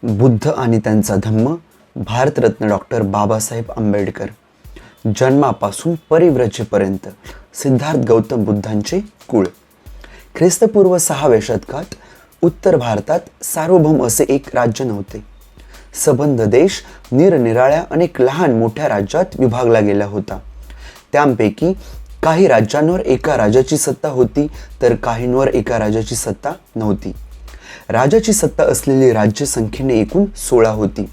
बुद्ध आणि त्यांचा धम्म. भारतरत्न डॉक्टर बाबासाहेब आंबेडकर. जन्मापासून परिव्रजेपर्यंत सिद्धार्थ गौतम बुद्धांचे कुळ. ख्रिस्तपूर्व 6व्या शतकात उत्तर भारतात सार्वभौम असे एक राज्य नव्हते. सबंध देश निरनिराळ्या अनेक लहान मोठ्या राज्यात विभागला गेला होता. त्यांपैकी काही राज्यांवर एका राजाची सत्ता होती तर काहींवर एका राजाची सत्ता नव्हती. राजाची सत्ता असलेली राज्य संख्येने एकूण 16 होती.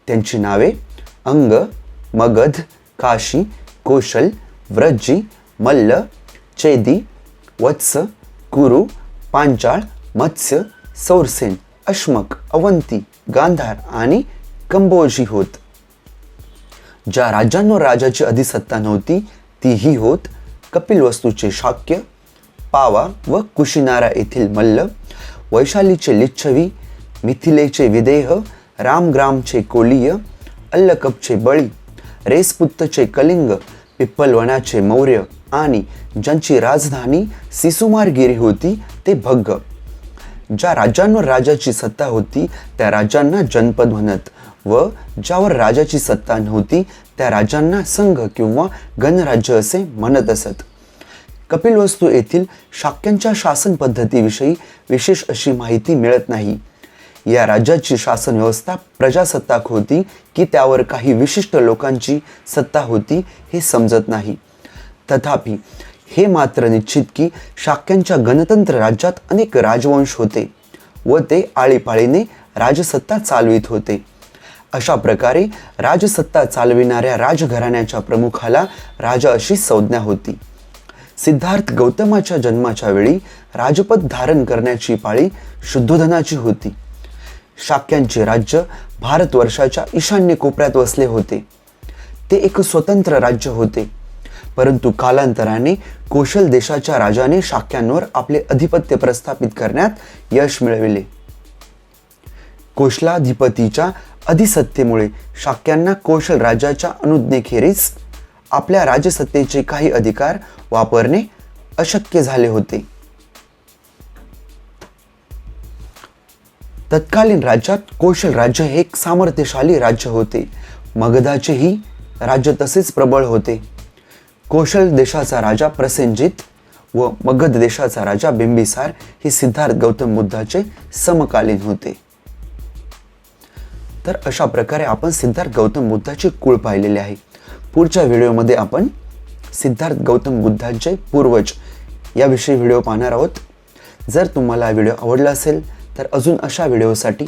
त्यांची नावे अंग, मगध, काशी, कोशल, व्रजी, मल्ल, चेदी, वत्स, कुरु, पांचाळ, मत्स्य, सौरसेन, अश्मक, अवंती, गांधार आणि कंबोजी होत. ज्या राज्यांवर राजाची अधिसत्ता नव्हती ती ही होत कपिलवस्तूचे शाक्य, पावा व कुशिनारा येथील मल्ल, वैशालीचे लिच्छवी, मिथिलेचे विदेह, रामग्रामचे कोलीय, अल्लकपचे बळी, रेसपुत्तचे कलिंग, पिप्पलवनाचे मौर्य आणि ज्यांची राजधानी सिसुमारगिरी होती ते भग्ग. ज्या राज्यांवर राजाची सत्ता होती त्या राज्यांना जनपद म्हणत व ज्यावर राजाची सत्ता नव्हती त्या राज्यांना संघ किंवा गणराज्य असे म्हणत असत. कपिलवस्तू येथील शाक्यांच्या शासन पद्धतीविषयी विशेष अशी माहिती मिळत नाही. या राज्याची शासन व्यवस्था प्रजासत्ताक होती की त्यावर काही विशिष्ट लोकांची सत्ता होती हे समजत नाही. तथापि हे मात्र निश्चित की शाक्यांच्या गणतंत्र राज्यात अनेक राजवंश होते व ते आळीपाळीने राजसत्ता चालवित होते. अशा प्रकारे राजसत्ता चालविणाऱ्या राजघराण्याच्या प्रमुखाला राजा अशी संज्ञा होती. सिद्धार्थ गौतमाच्या जन्माच्या वेळी राजपद धारण करण्याची पाळी शुद्धोधनाची होती. शाक्यांचे राज्य भारतवर्षाच्या ईशान्य कोपऱ्यात वसले होते. ते एक स्वतंत्र राज्य होते. परंतु कालांतराने कोशल देशाच्या राजाने शाक्यांवर आपले अधिपत्य प्रस्थापित करण्यात यश मिळविले. कोशलाधिपतीच्या अधिसत्तेमुळे शाक्यांना कोशल राज्याच्या अनुज्ञेखेरीज आपल्या राजसत्तेचे काही अधिकार वापरणे अशक्य झाले होते. तत्कालीन राज्यात कोशल राज्य हे एक सामर्थ्यशाली राज्य होते. मगधाचेही राज्य तसेच प्रबळ होते. कोशल देशाचा राजा प्रसेनजित व मगध देशाचा राजा बिंबिसार हे सिद्धार्थ गौतम बुद्धाचे समकालीन होते. तर अशा प्रकारे आपण सिद्धार्थ गौतम बुद्धाचे कुळ पाहिलेले आहे. पुढच्या व्हिडिओमध्ये आपण सिद्धार्थ गौतम बुद्धांचे पूर्वज याविषयी व्हिडिओ पाहणार आहोत. जर तुम्हाला व्हिडिओ आवडला असेल तर अजून अशा व्हिडिओसाठी